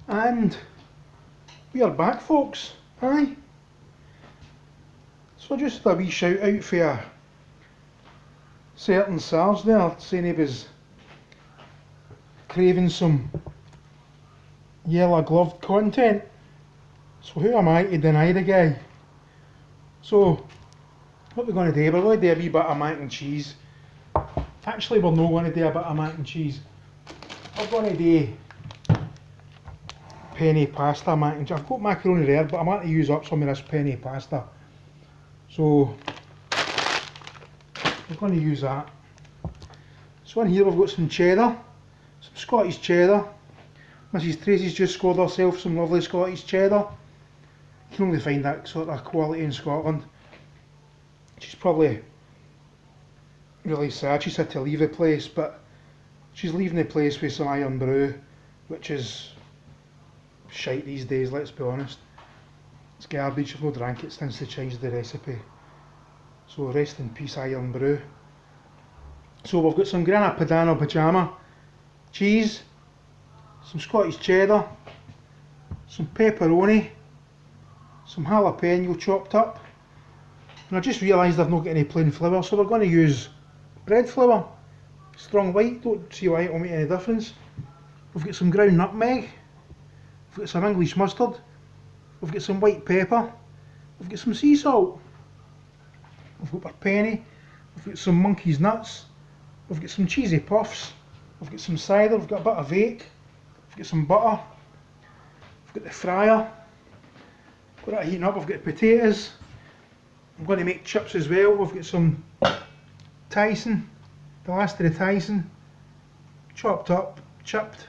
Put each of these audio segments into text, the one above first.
And we are back, folks. Aye. So just a wee shout out for a certain Sars there, saying he was craving some yellow gloved content. So who am I to deny the guy? So what we're going to do, we're going to do a wee bit of mac and cheese. Actually, we're not going to do a bit of mac and cheese. We're going to do penny pasta mac and cheese. I've got macaroni there, but I'm going to use up some of this penny pasta. So we're going to use that. So in here we've got some cheddar, some Scottish cheddar. Mrs Tracy's just scored herself some lovely Scottish cheddar. You can only find that sort of quality in Scotland. She's probably really sad she's had to leave the place, but she's leaving the place with some iron brew, which is shite these days, let's be honest. It's garbage. I've not drank it since they changed the recipe. So rest in peace, iron brew. So we've got some Grana Padano Pajama cheese, some Scottish cheddar, some pepperoni, some jalapeno chopped up, and I just realised I've not got any plain flour, so we're going to use bread flour, strong white. Don't see why it will make any difference. We've got some ground nutmeg, we've got some English mustard, we've got some white pepper, we've got some sea salt, we've got our penny, we've got some monkey's nuts, we've got some cheesy puffs, we've got some cider, we've got a bit of bake, we've got some butter, we've got the fryer, got that heating up, we've got potatoes. I'm going to make chips as well. We've got some Tyson, the last of the Tyson, chopped up, chipped,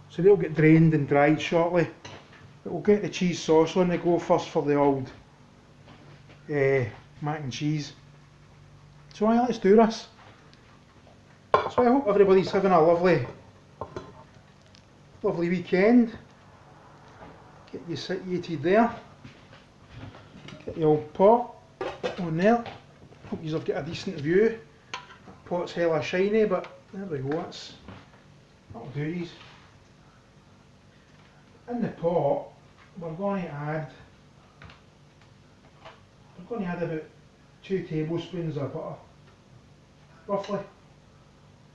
so they'll get drained and dried shortly. But we'll get the cheese sauce on the go first for the old mac and cheese. So aye, let's do this. So I hope everybody's having a lovely weekend. Get you situated there. Get the old pot on there. Hope you've got a decent view. That pot's hella shiny, but there we go, that'll do these. In the pot we're going to add about 2 tablespoons of butter.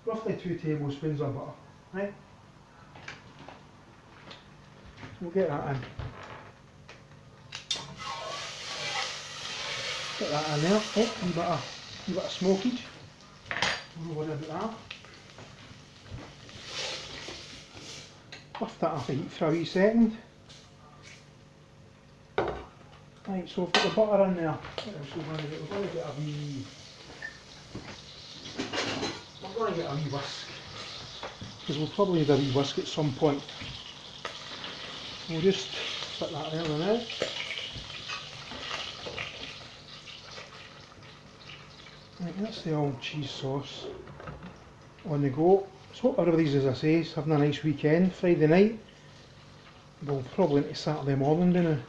Roughly 2 tablespoons of butter. Right? We'll get that in. Get that in there. Oh, a bit of smokage. Don't worry about that. Lift that off the heat for a wee second. Right, so we've got the butter in there. What else we're going to get? We're going to get a wee whisk. Because we'll probably need a wee whisk at some point. We'll just put that there now. Right, that's the old cheese sauce on the go. So hope everybody's, as I say, is having a nice weekend. Friday night. We'll probably into Saturday morning, don't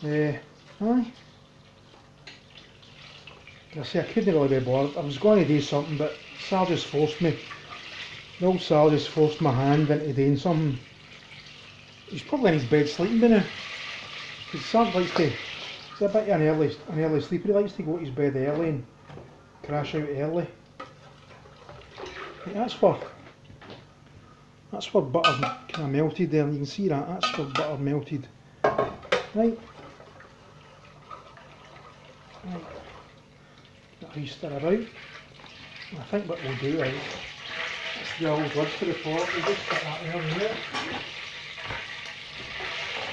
we? Aye. I say I couldn't really be bothered. I was going to do something, but Sal just forced me. The old Sal just forced my hand into doing something. He's probably in his bed sleeping now. Because Sal likes to, he's a bit of an early sleeper. He likes to go to his bed early and crash out early. Right, that's where butter kind of melted there. You can see that. That's where butter melted. Right. That wee stir about. I think what we'll do, right, that's the old lid for the pot. We'll just put that there.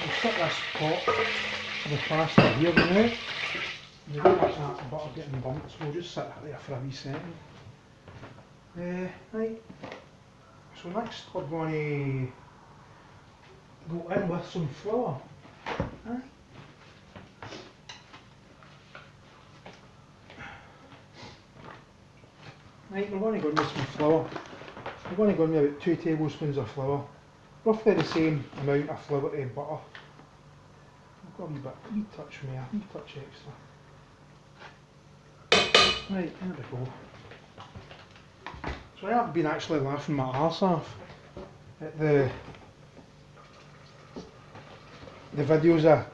We'll set this pot for the pasta here now. We don't want that butter getting bumped, so we'll just set that there for a wee second. Right. So next we're going to go in with some flour. Aye. Right, we're going to go in with some flour. We're going to go in with about 2 tablespoons of flour. Roughly the same amount of flour to butter. I've got a wee touch from here, a wee touch extra. Right, there we go. So I have been actually laughing my arse off at the the videos of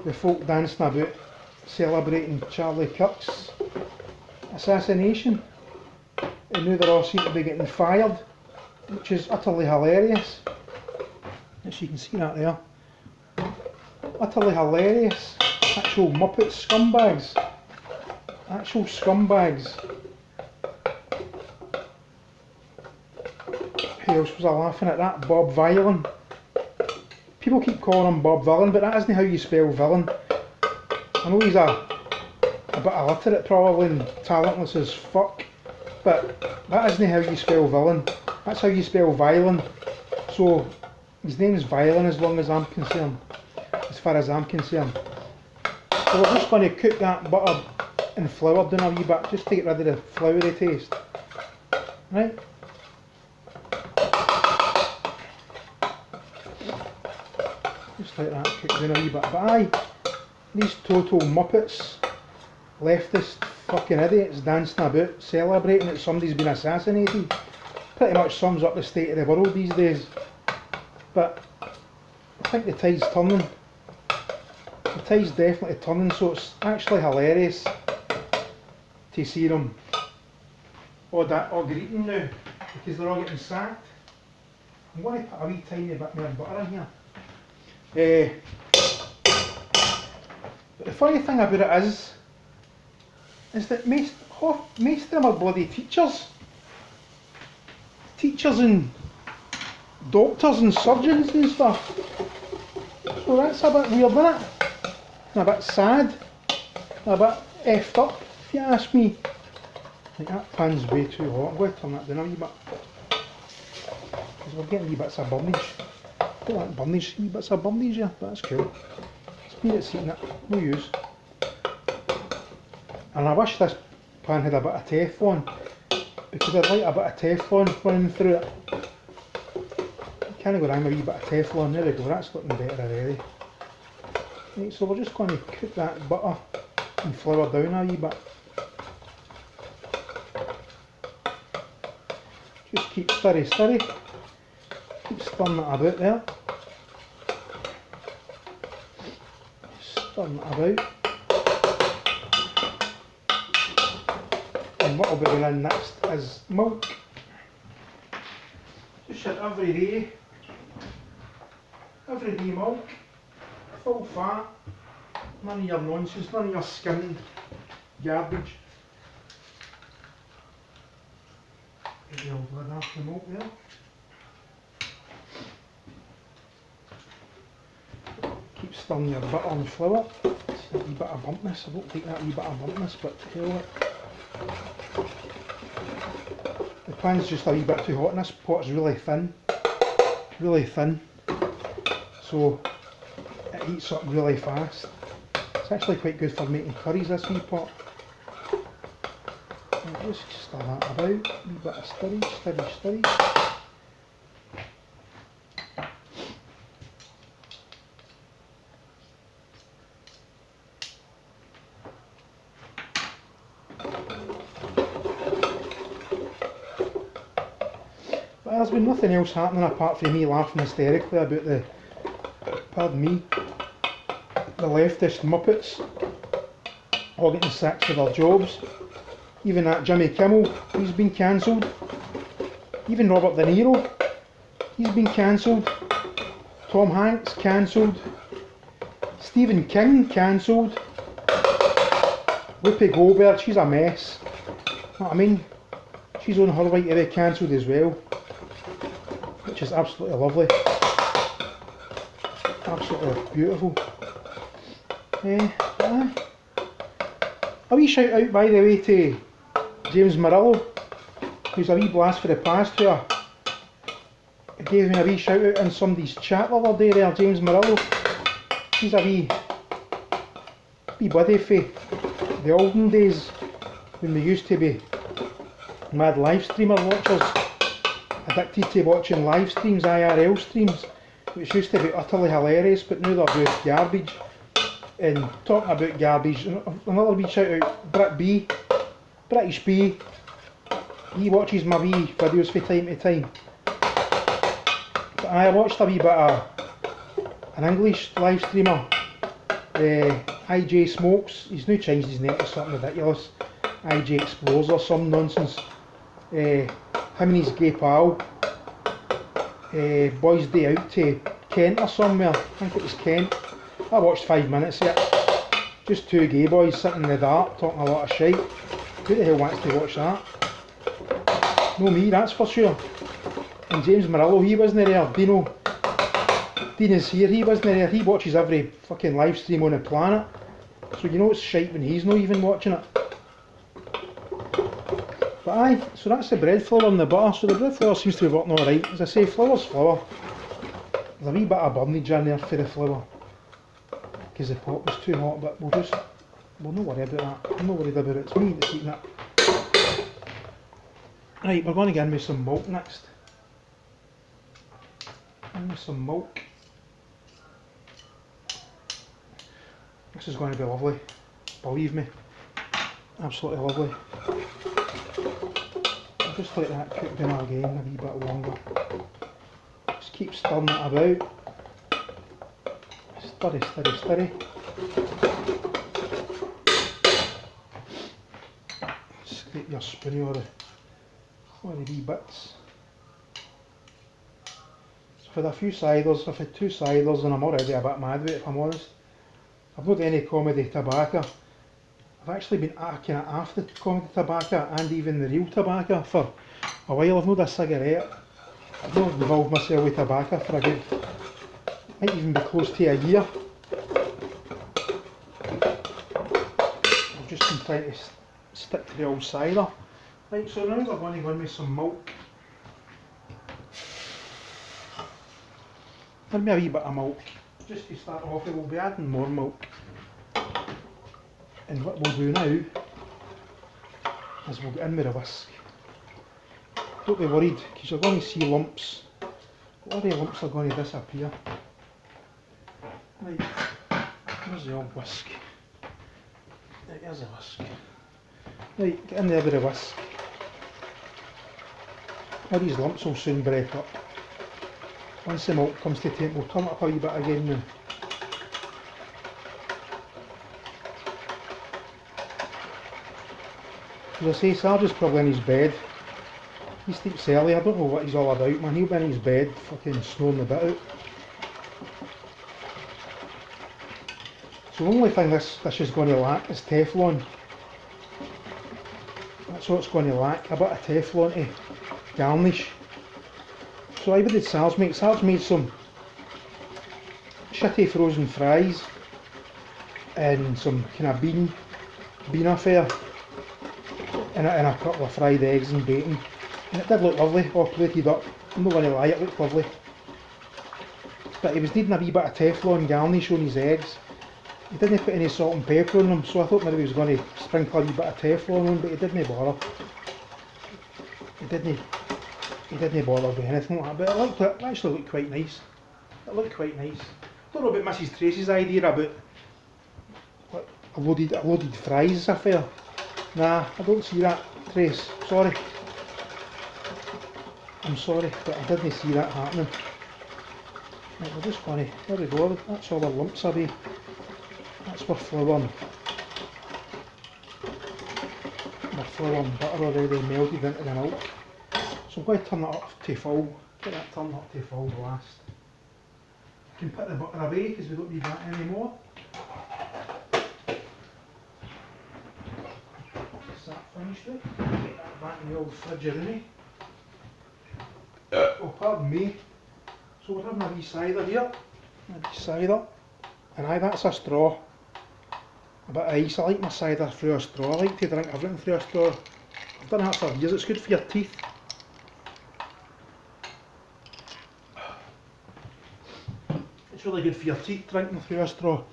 the folk dancing about celebrating Charlie Kirk's assassination, and now they're all seem to be getting fired, which is utterly hilarious. As you can see that there. Utterly hilarious. Actual Muppet scumbags. Actual scumbags. Who else was I laughing at that? Bob Violin. People keep calling him Bob Villain, but that isn't how you spell villain. I know he's a bit illiterate probably and talentless as fuck, but that isn't how you spell villain. That's how you spell violin. So his name is Violin as long as I'm concerned. As far as I'm concerned. So we're just going to cook that butter and flour down a wee bit, just to get rid of the floury taste. Right? Just like that, cook down a wee bit. But aye, these total muppets, leftist fucking idiots dancing about, celebrating that somebody's been assassinated, pretty much sums up the state of the world these days. But I think the tide's turning. The tide's definitely turning, so it's actually hilarious to see them all greeting now, because they're all getting sacked. I'm going to put a wee tiny bit more butter in here. But the funny thing about it is that most of them are bloody teachers. Teachers and doctors and surgeons and stuff. So that's a bit weird, isn't it? And a bit sad. A bit effed up, if you ask me. I think that pan's way too hot. I'm going to turn that down a wee bit. Because we're getting wee bits of burnage. I don't like burnage, wee bits of burnage here, but that's cool. It's me that's eating it, no use. And I wish this pan had a bit of Teflon, because I'd like a bit of Teflon running through it. Can't go wrong with a wee bit of Teflon. There we go, that's looking better already. Right, so we're just going to cook that butter and flour down a wee bit. Just keep stirry. Keep stirring it about there. Stirring it about. And what will be going in next is milk. Just every day milk, full fat, none of your nonsense, none of your skimmed garbage. Get the old lid off the milk there. Keep stirring your butter and flour. It's a wee bit of bumpness. I don't take that wee bit of bumpness, but to hell with it. The pan's just a wee bit too hot and this pot's really thin. So it heats up really fast. It's actually quite good for making curries, this wee pot. And just stir that about, a wee bit of stirry. But there's been nothing else happening apart from me laughing hysterically about the, pardon me, the leftist muppets all getting sacked for their jobs. Even that Jimmy Kimmel, he's been cancelled. Even Robert De Niro, he's been cancelled. Tom Hanks, cancelled. Stephen King, cancelled. Whoopi Goldberg, she's a mess. You know what I mean? She's on her way to be cancelled as well, which is absolutely lovely. Absolutely beautiful. A wee shout out by the way to James Murillo, who's a wee blast for the past here. He gave me a wee shout out in somebody's chat the other day there, James Murillo. He's a wee buddy for the olden days when we used to be mad live streamer watchers, addicted to watching live streams, IRL streams, which used to be utterly hilarious, but now they're just garbage. And talking about garbage, another wee shout out, British B, he watches my wee videos from time to time. But I watched a wee bit of an English live streamer, IJ Smokes. He's now changed his name to something ridiculous, IJ Explores or some nonsense. Him and his gay pal, boys day out to Kent or somewhere, I think it was Kent. I watched 5 minutes of it, just two gay boys sitting in the dark talking a lot of shite. Who the hell wants to watch that? No me, that's for sure. And James Murillo, he wasn't there. Dino's here, he wasn't there. He watches every fucking live stream on the planet, so you know it's shite when he's not even watching it. But aye, so that's the bread flour and the butter. So the bread flour seems to be working alright. As I say, flour's flour. There's a wee bit of burnage in there for the flour, because the pot was too hot, but we'll not worry about that. I'm not worried about it, it's me that's eating it. Right, we're going to get in with some milk next. In with some milk. This is going to be lovely, believe me. Absolutely lovely. I'll just let that cook down again a wee bit longer. Just keep stirring it about. Stirry, stirry, stirry. Scrape your spoon over the wee bits. So I've had a few ciders, I've had 2 ciders and I'm already a bit mad with it if I'm honest. I've not done any comedy tobacco. I've actually been kind of after the comedy tobacco and even the real tobacco for a while. I've not had a cigarette. I've not involved myself with tobacco for a good, might even be close to a year. I've just been trying to stick to the old cider. Right, so now we're going to go in with some milk. Give me a wee bit of milk. Just to start off with, we'll be adding more milk. And what we'll do now is we'll get in with a whisk. Don't be worried, because you're going to see lumps. All the lumps are going to disappear. Right, here's the old whisk. There's a whisk. Right, get in there with a whisk. All these lumps will soon break up. Once the milk comes to temp, we'll turn it up a wee bit again now. As I say, Sarge is probably in his bed. He sleeps early, I don't know what he's all about, man. He'll be in his bed, fucking snoring a bit out. So the only thing this is going to lack is Teflon. That's what it's going to lack, a bit of Teflon to garnish. So what did Sarge make? Sarge made some shitty frozen fries and some kind of bean affair. And a couple of fried eggs and bacon, and it did look lovely, all plated up. I'm not going to lie, it looked lovely. But he was needing a wee bit of Teflon garnish on his eggs. He didn't put any salt and pepper on them, so I thought maybe he was going to sprinkle a wee bit of Teflon on, but he didn't bother. He didn't bother with anything like that, but it actually looked quite nice. It looked quite nice. Don't know about Mrs. Tracy's idea about what, a loaded fries affair. Nah, I don't see that, Trace, sorry. I'm sorry, but I didn't see that happening. Right, we're just going to, there we go, that's all the lumps away. That's where flour and butter already melted into the milk. So I'm going to turn that up to full, get that turned up to full last. I can put the butter away because we don't need that anymore. That finished it. Get that back in the old fridge. Oh, pardon me. So we're having a wee cider here. A wee cider. And aye, that's a straw. A bit of ice. I like my cider through a straw. I like to drink everything through a straw. I've done that for years. It's good for your teeth. It's really good for your teeth drinking through a straw.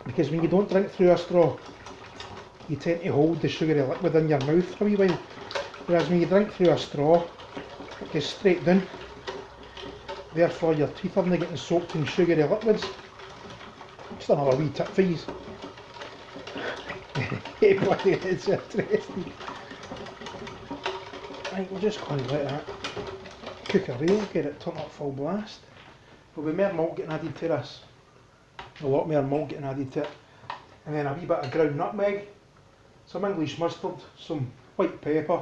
Because when you don't drink through a straw, you tend to hold the sugary liquid in your mouth for a wee while, whereas when you drink through a straw, it goes straight down. Therefore your teeth aren't getting soaked in sugary liquids. Just another wee tip for you. Everybody is interested. Right, we're just going to let that cook away, get it turned up full blast. There'll be more malt getting added to this. A lot more malt getting added to it. And then a wee bit of ground nutmeg, some English mustard, some white pepper,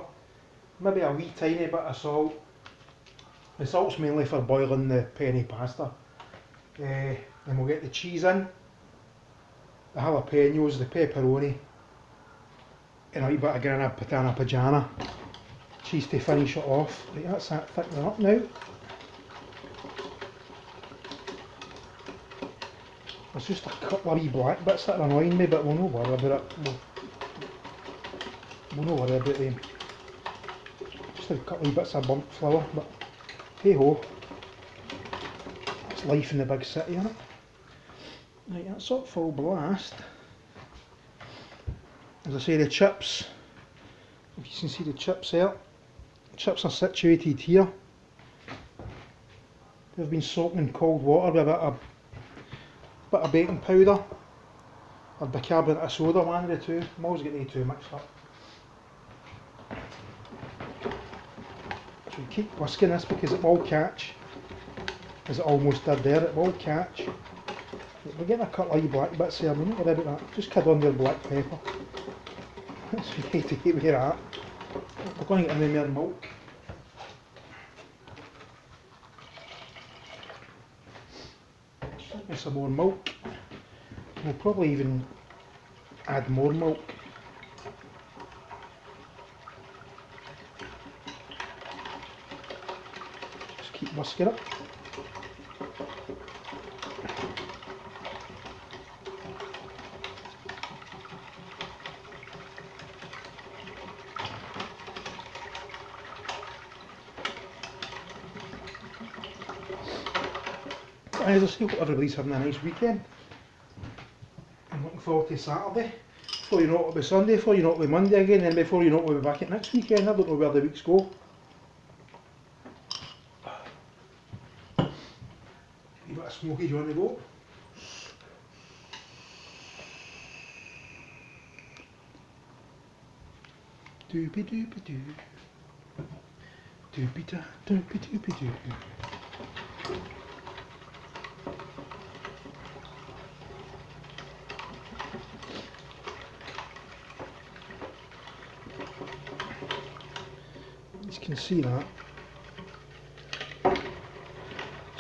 maybe a wee tiny bit of salt. The salt's mainly for boiling the penne pasta. Then we'll get the cheese in, the jalapenos, the pepperoni, and a wee bit of grana padano pajana. Cheese to finish it off. Right, that's that thickening up now. There's just a couple of wee black bits that are annoying me, but we'll not worry about it. We'll not worry about them. Just a couple of bits of burnt flour, but hey ho. That's life in the big city, isn't it? Right, that's up full blast. As I say, the chips, if you can see the chips there, the chips are situated here. They've been soaked in cold water with a bit of baking powder or bicarbonate of soda, one of the two. I'm always getting the two mixed up. So you keep whisking this because it will catch, as it almost did there, it will catch. We're getting a couple of wee black bits here, we're not worried about that. Just kid under the black pepper. That's right to keep where at. We're going to get any more milk. Get some more milk. We'll probably even add more milk. Just keep whisking it. As I say, hope everybody's having a nice weekend. I'm looking forward to Saturday. Before you know it, it'll be Sunday, before you know it, it'll be Monday again, and before you know it, we'll be back at next weekend. I don't know where the weeks go. A bit of smoky on the go. Doopy doopy doo. Doopy da, doopy doopy doo. You can see that.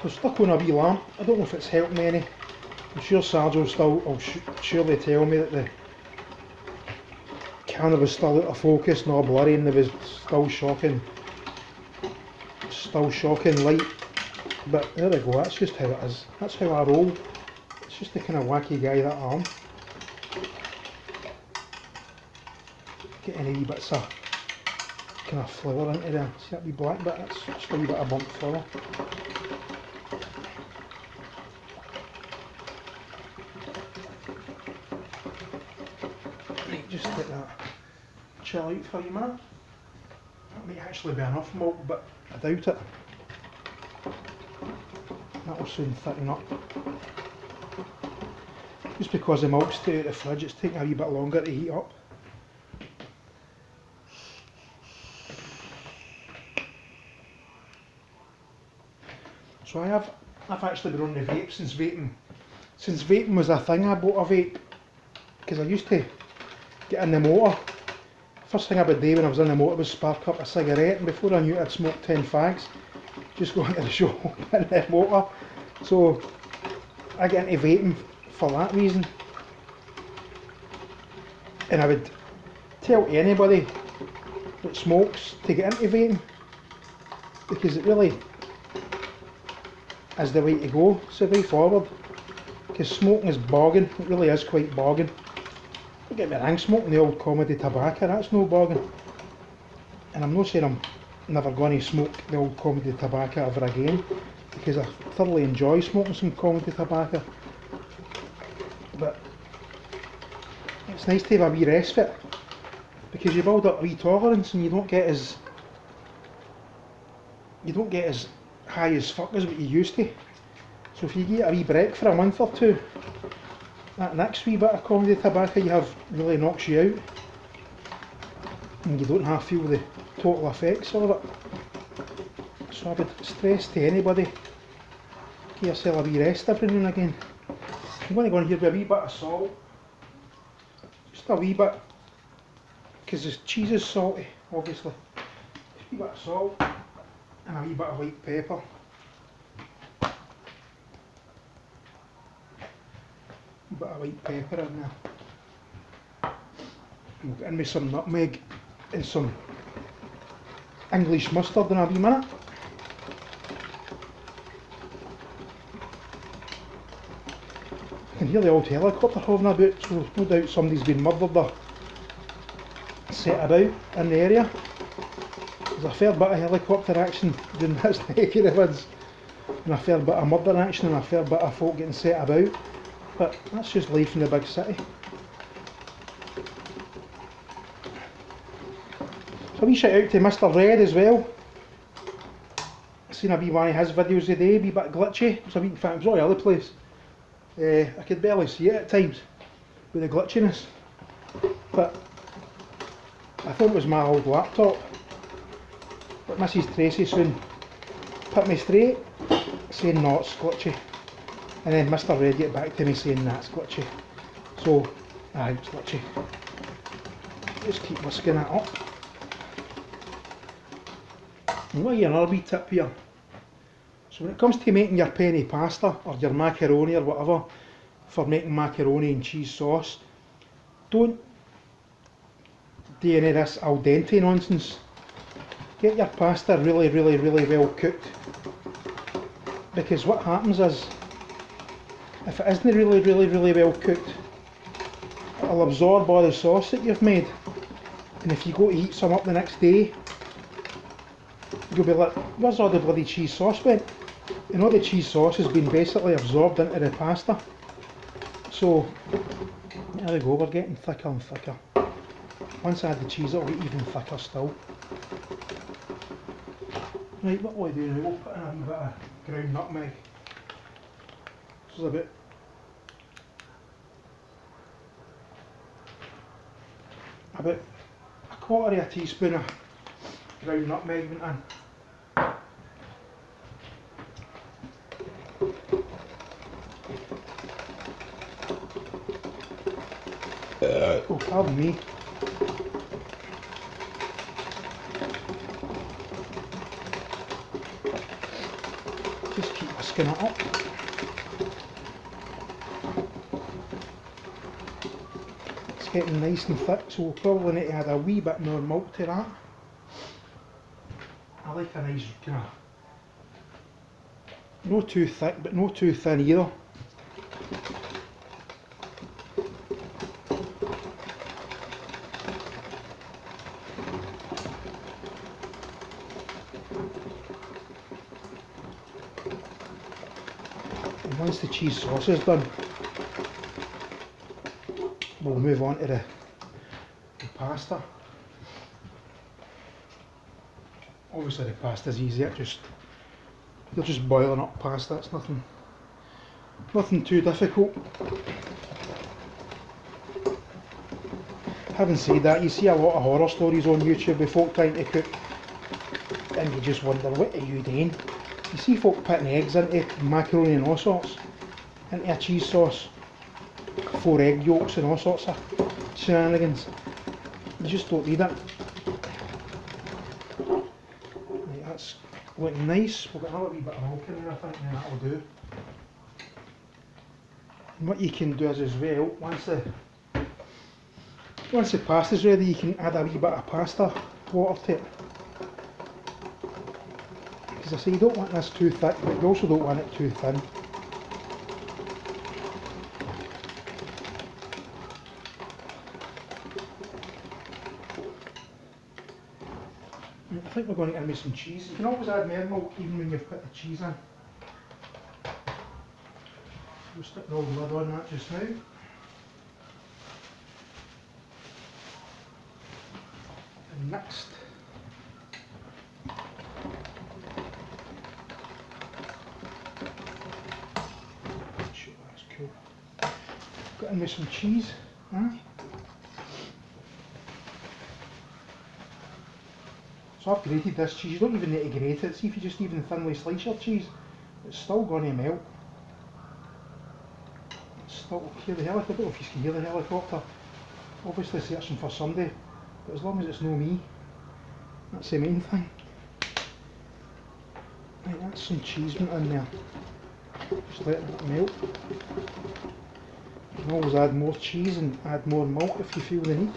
So stuck on a wee lamp. I don't know if it's helped me any. I'm sure Sarge will surely tell me that the camera was still out of focus, not blurry, and there was still shocking light. But there we go, that's just how it is. That's how I roll. It's just the kind of wacky guy that I am. Get any wee bits of kind of flour into there. See that wee black bit? That's just a wee bit of burnt flour. Right, just let that chill out for a wee minute. That might actually be enough milk, but I doubt it. That will soon thicken up. Just because the milk's stayed out of the fridge, it's taking a wee bit longer to heat up. So I've actually been on the vape since vaping was a thing. I bought a vape because I used to get in the motor. First thing I would do when I was in the motor was spark up a cigarette, and before I knew it I'd smoked 10 fags. Just going to the shop in the motor. So I get into vaping for that reason. And I would tell anybody that smokes to get into vaping, because it really is the way to go. It's the way forward, because smoking is bogging. It really is quite bogging. Don't get me wrong, smoking the old comedy tobacco, that's no bogging. And I'm not saying I'm never going to smoke the old comedy tobacco ever again, because I thoroughly enjoy smoking some comedy tobacco. But it's nice to have a wee respite, because you build up a wee tolerance and you don't get as high as fuck as what you used to. So if you get a wee break for a month or two, that next wee bit of comedy tobacco you have really knocks you out, and you don't have to feel the total effects of it. So I would stress to anybody give yourself a wee rest every now and again. I'm going to go in here with a wee bit of salt, just a wee bit, because the cheese is salty, obviously. Just a wee bit of salt and a wee bit of white pepper. A bit of white pepper in there. We'll get in with some nutmeg and some English mustard in a wee minute. I can hear the old helicopter hovering about, so no doubt somebody's been murdered or set about in the area. There's a fair bit of helicopter action during this neck of the woods, and a fair bit of murder action and a fair bit of folk getting set about. But that's just life in the big city. So a wee shout out to Mr. Red as well. I seen a wee one of his videos today, a wee bit glitchy. It was all over the place. I could barely see it at times with the glitchiness. But I thought it was my old laptop. But Mrs. Tracy soon put me straight, saying no, it's glitchy. And then Mr. Red get back to me saying that's glitchy. So, aye, it's glitchy. Just keep whisking it up. I'm going to give you another wee tip here. So when it comes to making your penny pasta or your macaroni or whatever, for making macaroni and cheese sauce, don't do any of this al dente nonsense. Get your pasta really well cooked, because what happens is, if it isn't really well cooked, it'll absorb all the sauce that you've made, and if you go to eat some up the next day, you'll be like, where's all the bloody cheese sauce went? And all the cheese sauce has been basically absorbed into the pasta. So, there we go, we're getting thicker and thicker. Once I add the cheese, it'll get even thicker still. Right, what will I do now? We'll put in a wee bit of ground nutmeg. This is about a quarter of a teaspoon of ground nutmeg went in. Oh, pardon me. Just keep whisking it up. It's getting nice and thick, so we'll probably need to add a wee bit more milk to that. I like a nice kind of, not too thick but not too thin either. And once the cheese sauce is done, we'll move on to the pasta. Obviously the pasta's easy, you're just boiling up pasta, it's nothing too difficult. Having said that, you see a lot of horror stories on YouTube with folk trying to cook, and you just wonder, what are you doing? You see folk putting eggs into macaroni and all sorts, into a cheese sauce, 4 egg yolks and all sorts of shenanigans. You just don't need it. Right, that's looking nice. We'll get another wee bit of milk in there, I think, and that'll do. And what you can do is as well, once the pasta's ready, you can add a wee bit of pasta water to it. Because I say you don't want this too thick, but you also don't want it too thin. I think we're going to get in with some cheese. You can always add more milk even when you've put the cheese in. We'll stick the old lid on that just now. And next, sure, that's cool. Got in with some cheese. Aye. So I've grated this cheese. You don't even need to grate it. See if you just even thinly slice your cheese, It's still going to melt. It's still, hear the helicopter, I don't know if you can hear the helicopter. Obviously searching for somebody, but as long as it's no me, that's the main thing. Right, that's some cheese in there. Just let it melt. You can always add more cheese and add more milk if you feel the need.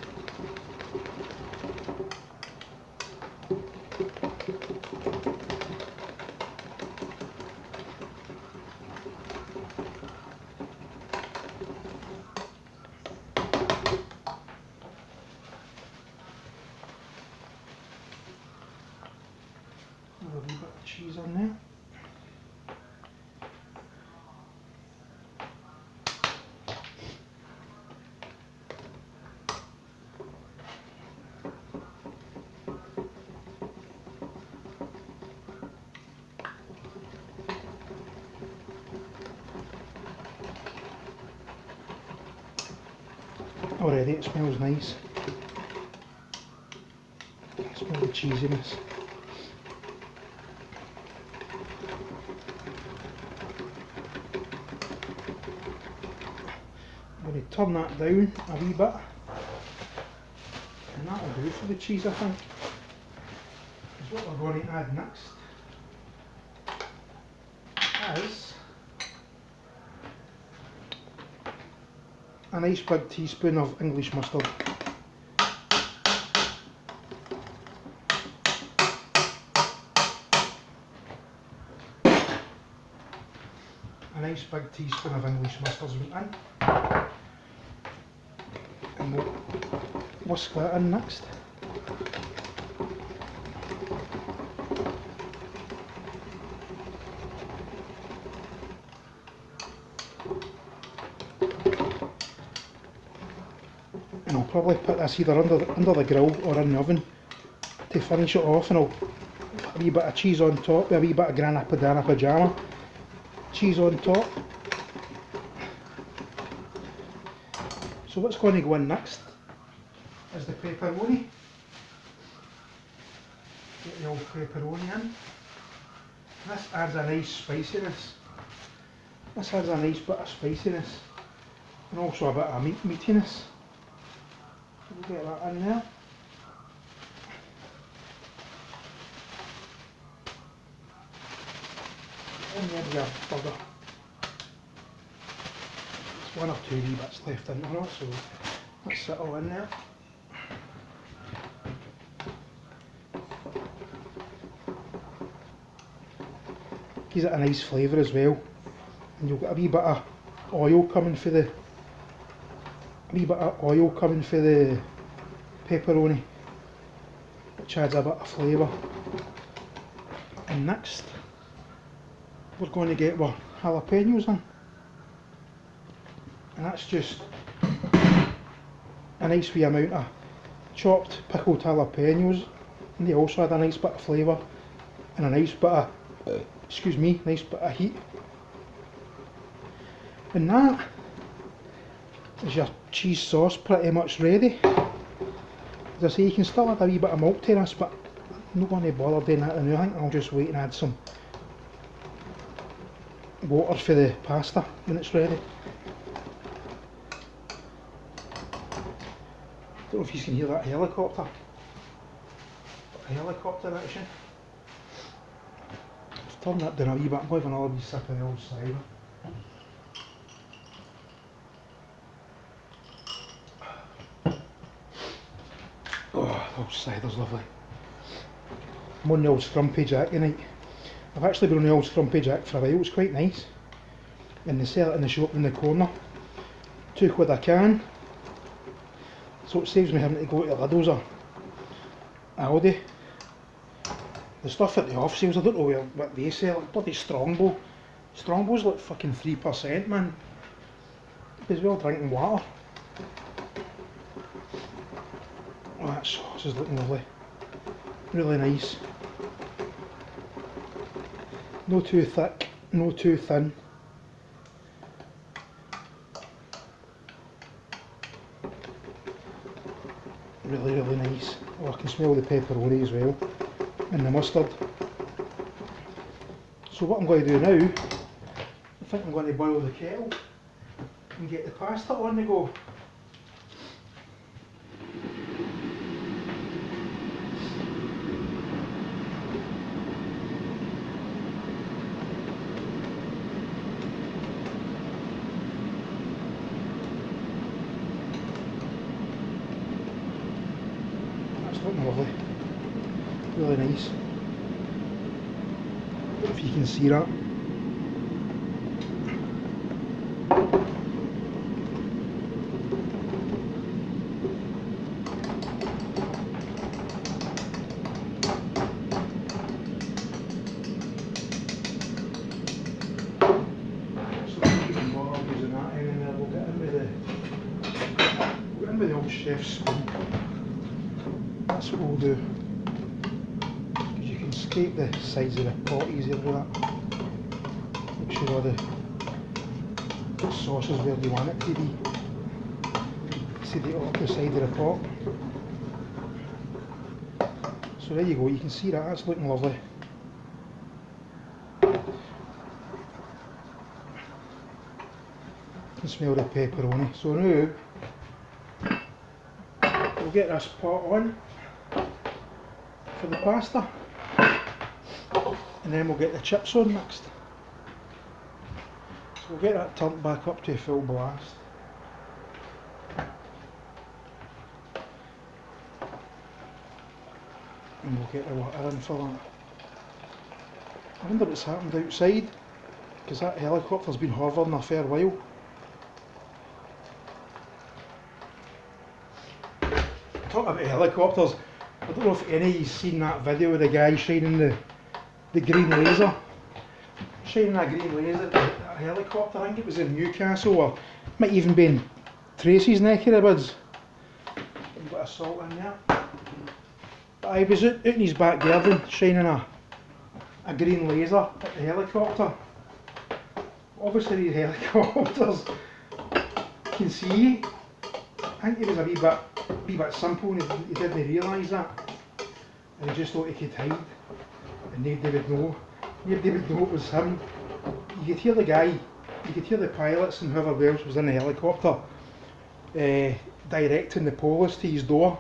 A wee bit of cheese on there. Already it smells nice. I smell the cheesiness. I'm going to turn that down a wee bit, and that'll do for the cheese, I think. Because what we're going to add next is a nice big teaspoon of English mustard. A nice big teaspoon of English mustard's went in. And we'll whisk that in next. And I'll probably put this either under the grill or in the oven to finish it off, and I'll put a wee bit of cheese on top with a wee bit of grana padano pajama cheese on top. So what's going to go in next is the pepperoni. Get the old pepperoni in. This adds a nice spiciness. This adds a nice bit of spiciness and also a bit of meatiness. So we'll get that in there. And there's your burger. There's one or two wee bits left in there, so let's sit all in there. Gives it a nice flavour as well, and you'll get a wee bit of oil coming for the pepperoni, which adds a bit of flavour. And next, we're going to get our jalapenos in, and that's just a nice wee amount of chopped pickled jalapenos, and they also add a nice bit of flavour and a nice bit of nice bit of heat. And that is your cheese sauce pretty much ready. As I say, you can still add a wee bit of milk to this, but I'm not going to bother doing that now. I think I'll just wait and add some water for the pasta when it's ready. Don't know if you can hear that helicopter. A helicopter action. I've turned that down a wee bit. I'm going to have another wee sip of the old cider. Oh, the old cider's lovely. I'm on the old Scrumpy Jack tonight. I've actually been on the old Scrumpy Jack for a while. It's quite nice. And they sell it in the shop in the corner. £2 a can. So it saves me having to go to the Lidl's or Aldi. The stuff at the off sales, I don't know what they sell. Like bloody Strongbow. Strongbow's like fucking 3%, man. As well drinking water. Oh, that sauce is looking lovely. Really nice. No too thick, no too thin. Really, really nice. Oh, I can smell the pepperoni as well, and the mustard. So what I'm going to do now, I think I'm going to boil the kettle and get the pasta on the go. That's looking lovely, really nice. I don't know if you can see that. With the old chef's spoon. That's what we'll do. Because you can scrape the sides of the pot easier with that. Make sure all the sauce is where you want it to be. See the upper side of the pot. So there you go, you can see that, that's looking lovely. You can smell the pepperoni. So now we'll get this pot on for the pasta, and then we'll get the chips on next. So we'll get that turned back up to a full blast. And we'll get the water in for that. I wonder what's happened outside, because that helicopter's been hovering a fair while. Talk about helicopters, I don't know if any of you seen that video of the guy shining the green laser. Shining that green laser at that helicopter. I think it was in Newcastle, or it might even be in Tracy's neck of the woods. A bit of salt in there. But I was out in his back garden shining a green laser at the helicopter. Obviously these helicopters can see. I think he was a wee bit simple and he didn't realise that. And he just thought he could hide and nobody would know. Nobody would know it was him. You could hear the guy, you could hear the pilots and whoever else was in the helicopter directing the police to his door.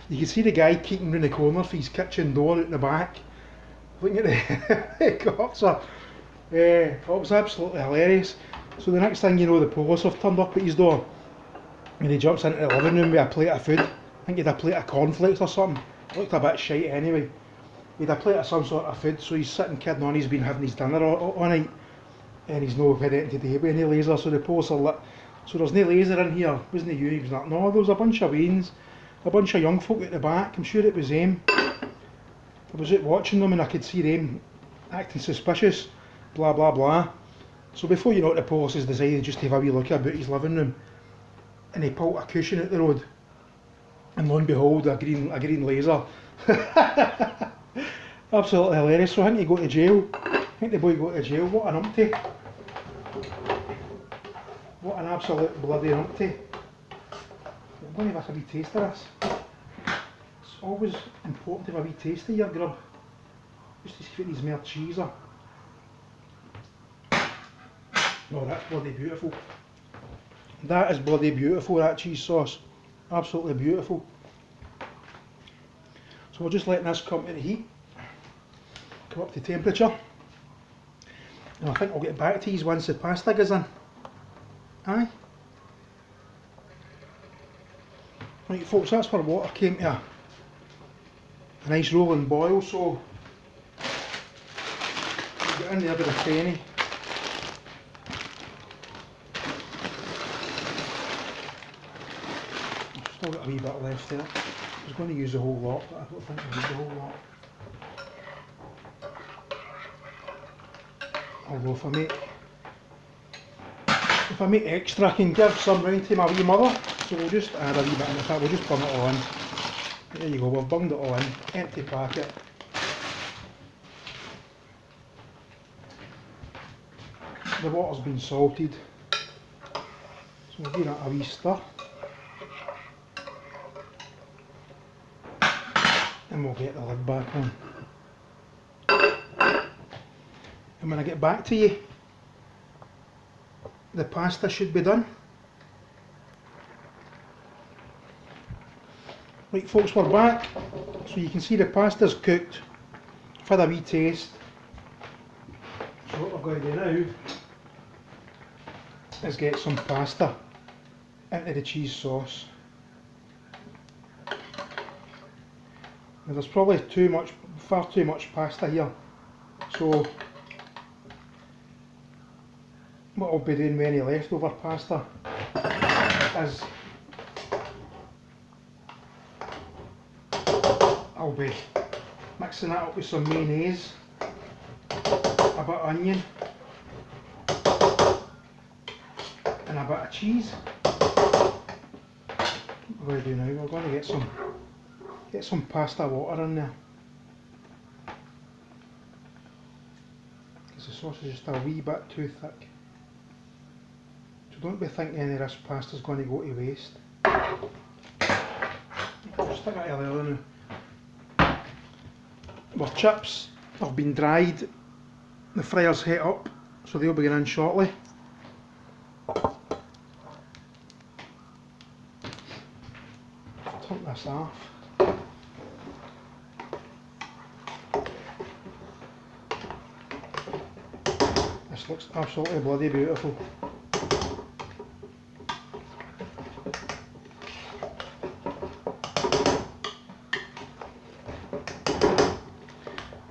You could see the guy keeping round the corner for his kitchen door out in the back, looking at the helicopter. It was absolutely hilarious. So the next thing you know, the police have turned up at his door. And he jumps into the living room with a plate of food. I think he had a plate of cornflakes or something. It looked a bit shite anyway. He had a plate of some sort of food, so he's sitting kidding on, he's been having his dinner all night. And he's not had anything today with any laser, so the police are lit. So there's no laser in here, wasn't it you? He was like, no, there was a bunch of weans, a bunch of young folk at the back, I'm sure it was them. I was out watching them and I could see them acting suspicious, blah blah blah. So before you know it, the police has decided just to have a wee look about his living room. And he pulled a cushion out the road, and lo and behold, a green laser. Absolutely hilarious. So I think he go to jail. I think the boy go to jail. What an umpty. What an absolute bloody umpty. I'm going to have a wee taste of this. It's always important to have a wee taste of your grub, just to see if it needs more cheese or. Oh, that's bloody beautiful. That is bloody beautiful, that cheese sauce. Absolutely beautiful. So we're just letting this come to the heat, come up to temperature. And I think I'll get back to these once the pasta goes in. Aye. Right folks, that's where water came to a nice rolling boil, so we'll get in there with a penny. Still got a wee bit left there. I was going to use the whole lot, but I don't think I need the whole lot. Although if I make extra, I can give some round to my wee mother. So we'll just add a wee bit in. In fact, we'll just bung it all in. There you go, we've bunged it all in. Empty packet. The water's been salted. So we'll give that a wee stir. And we'll get the lid back on. And and when I get back to you, the pasta should be done. Right folks, we're back, so you can see the pasta's cooked. I've had a wee taste. So what we're going to do now is get some pasta into the cheese sauce. Now there's probably far too much pasta here, so what I'll be doing with any leftover pasta is I'll be mixing that up with some mayonnaise, a bit of onion and a bit of cheese. What we're going to do now, we're going to get some pasta water in there, because the sauce is just a wee bit too thick. So don't be thinking any of this pasta is going to go to waste. Just stick it earlier now. Our chips have been dried, the fryer's heat up, so they'll be going in shortly. Turn this off. This looks absolutely bloody beautiful.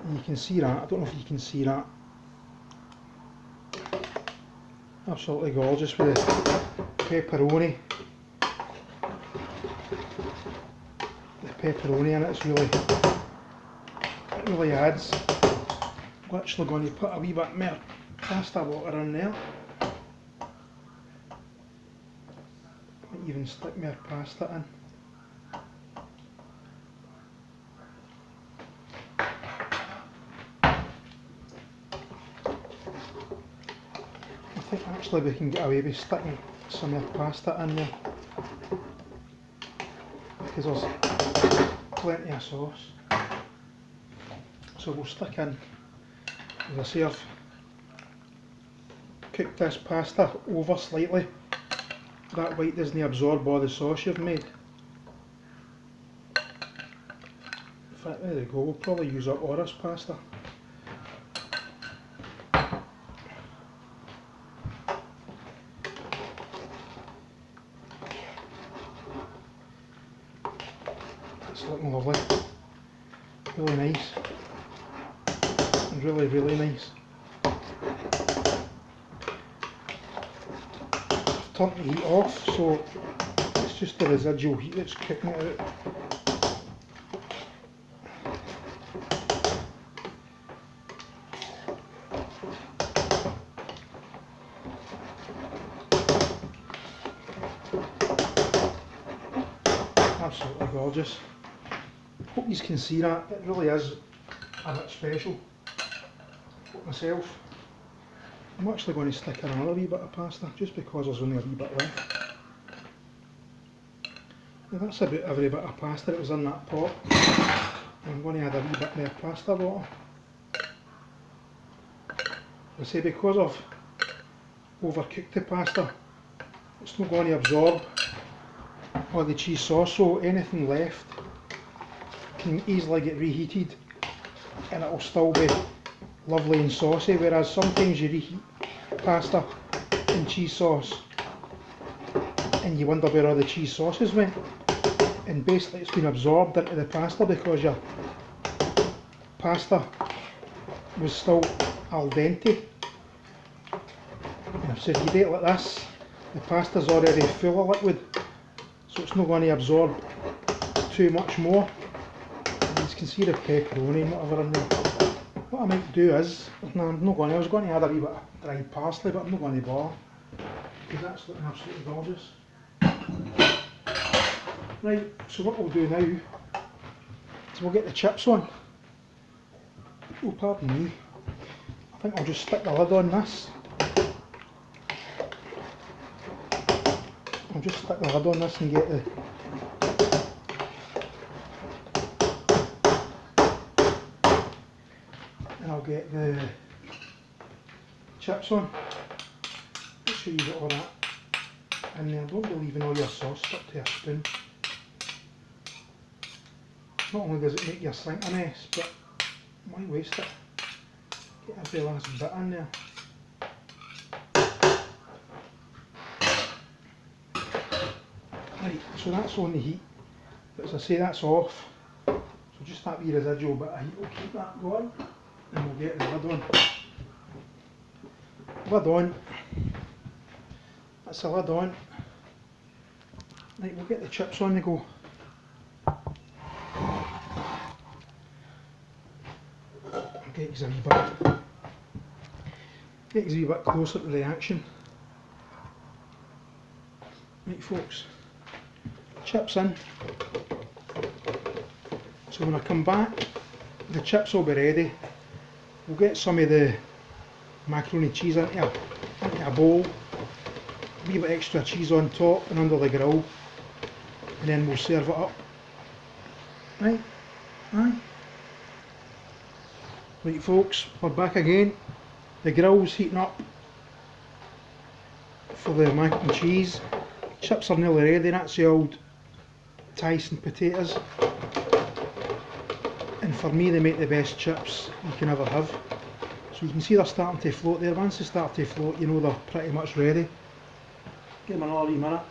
And you can see that, I don't know if you can see that. Absolutely gorgeous with the pepperoni. The pepperoni in it really adds. We're actually going to put a wee bit more pasta water in there. Might even stick more pasta in. I think actually we can get away with sticking some more pasta in there, because there's plenty of sauce. So we'll stick in, as I say, I've cooked this pasta over slightly. That white doesn't absorb all the sauce you've made. In fact, there we go, we'll probably use up all this pasta. It's looking lovely, really nice, and really nice. I've turned the heat off, so it's just the residual heat that's cooking it out. Absolutely gorgeous. Hope you can see that, it really is a bit special. Myself, I'm actually going to stick in another wee bit of pasta, just because there's only a wee bit left. Now that's about every bit of pasta that was in that pot. I'm going to add a wee bit more pasta water. I say, because I've overcooked the pasta, it's not going to absorb all the cheese sauce, so anything left can easily get reheated and it will still be lovely and saucy, whereas sometimes you reheat pasta in cheese sauce and you wonder where all the cheese sauces went, and basically it's been absorbed into the pasta because your pasta was still al dente. So if you do it like this, the pasta's already full of liquid, so it's not going to absorb too much more. And you can see the pepperoni and whatever in there. What I might do is, no, I'm not going to, I was going to add a wee bit of dried parsley, but I'm not going to bother, because that's looking absolutely gorgeous. Right, so what we'll do now is we'll get the chips on. Oh, pardon me. I think I'll just stick the lid on this. I'll just stick the lid on this and get the and I'll get the chips on. Make sure you get all that in there. Don't be leaving all your sauce stuck to a spoon. Not only does it make your sink a mess, but why waste it? Get every last bit in there. Right, so that's on the heat, but as I say, that's off. So just that wee residual bit of heat will keep that going, and we'll get the lid on. Lid on. That's the lid on. Right, we'll get the chips on the go. Get these a wee bit closer to the action. Right folks, chips in. So when I come back, the chips will be ready. We'll get some of the macaroni cheese into a bowl, a wee bit extra cheese on top and under the grill, and then we'll serve it up. Right? Aye. Right folks, we're back again. The grill's heating up for the mac and cheese. Chips are nearly ready. That's the old Tyson potatoes. And for me, they make the best chips you can ever have. So you can see they're starting to float there. Once they start to float, you know they're pretty much ready. Give them another wee minute.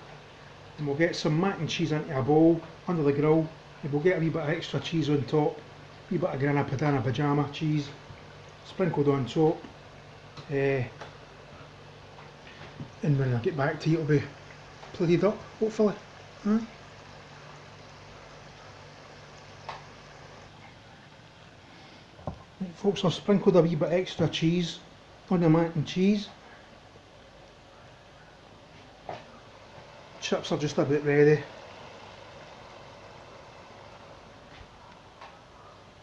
And we'll get some mac and cheese into a bowl under the grill. And we'll get a wee bit of extra cheese on top. A wee bit of grana padano pajama cheese sprinkled on top. And when I get back to you, it'll be plated up, hopefully. Right, folks, I've sprinkled a wee bit extra cheese on the mac and cheese. Chips are just about ready.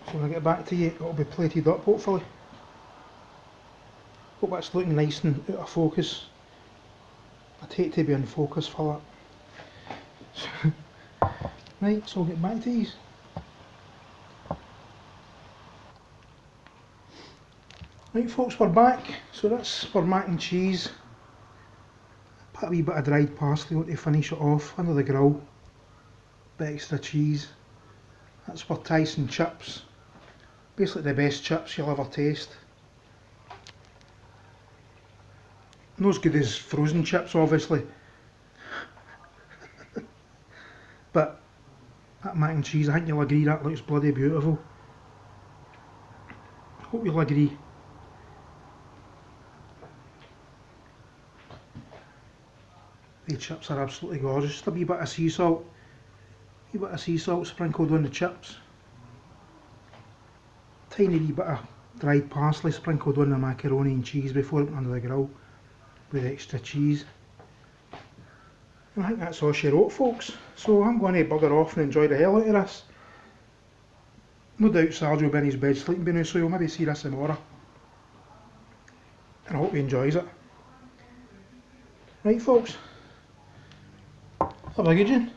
So when I get back to you, it'll be plated up, hopefully. Hope that's looking nice and out of focus. I'd hate to be in focus for that. Right, so I'll get back to these. Right folks, we're back. So that's for mac and cheese. Put a wee bit of dried parsley on to finish it off under the grill. Bit extra cheese. That's for Tyson chips. Basically the best chips you'll ever taste. Not as good as frozen chips, obviously. But that mac and cheese, I think you'll agree that looks bloody beautiful. Hope you'll agree. The chips are absolutely gorgeous. Just a wee bit of sea salt. A wee bit of sea salt sprinkled on the chips. Tiny wee bit of dried parsley sprinkled on the macaroni and cheese before it went under the grill with extra cheese. And I think that's all she wrote, folks. So I'm going to bugger off and enjoy the hell out of this. No doubt Sarge will be in his bed sleeping by now, so you'll maybe see this tomorrow. And I hope he enjoys it. Right folks. Have a good one.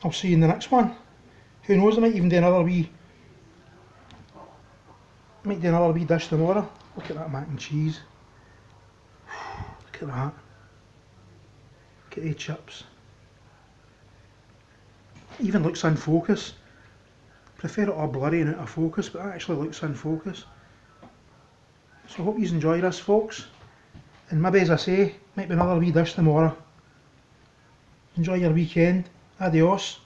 I'll see you in the next one. Who knows, I might even do another wee dish tomorrow. Look at that mac and cheese. Look at that. Look at the chips. It even looks in focus. Prefer it all blurry and out of focus, but it actually looks in focus. So I hope you enjoy this, folks. And maybe, as I say, might be another wee dish tomorrow. Enjoy your weekend. Adios.